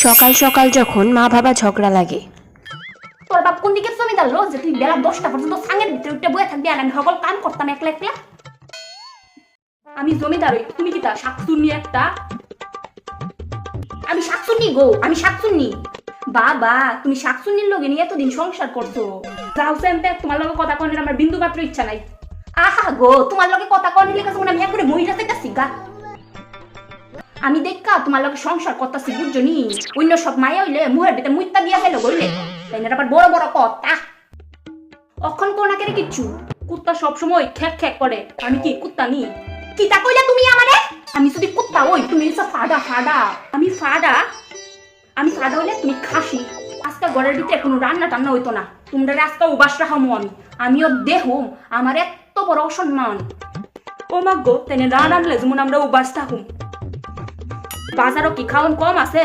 সকাল সকাল যখন মা বাবা ঝগড়া লাগে, তোর বাপ কোন দিকে জমিদার লো যে তুই বেলা 10টা পর্যন্ত সাঙের ভিতরে উঠে বয়ে থাকবি আর আমি সকল কাম করতাম একলা একলা। আমি জমিদার হই, তুমি কি তা শাকচুন্নি একটা? আমি শাকচুন্নি গো, আমি শাকচুন্নি। বাবা তুমি শাকচুন্নির লগে নিয়ে এতদিন সংসার করছো, যাও সেমতে তোমার লগে কথা কনের আমার বিন্দু মাত্র ইচ্ছা নাই। আহা গো তোমার লগে কথা কনের লেগে যখন আমি একবারে মহিলা চাইতাছি গা। আমি দেখা তোমার লগে সংসার করতেছি বুঝছো নি, অন্য সব মায়া হইলে মুহের ভিতরে মুইতা দিয়া ফেলো বইলে তাই না আবার বড় বড় কথা অখন কোনা করে কিচ্ছু। কুত্তা সব সময় খ্যাক খ্যাক করে, আমি কি কুত্তা নি? কি তা কইলা তুমি আমারে? আমি যদি কুত্তা ওই তুমি হইছো ফাডা ফাডা। আমি ফাডা? আমি ফাডা হইলে তুমি খাসি। আজকে ঘরের ভিতরে কোনো রান্না টান্না হইতো না, তোমরা আজকে উবাস রাখামো আমিও দেহুম আমার এত বড় অসম্মান। ও মা গো তেনে রান আনলে যেমন আমরা উবাস থাকুম। বাজারও কি খাওন কম আছে?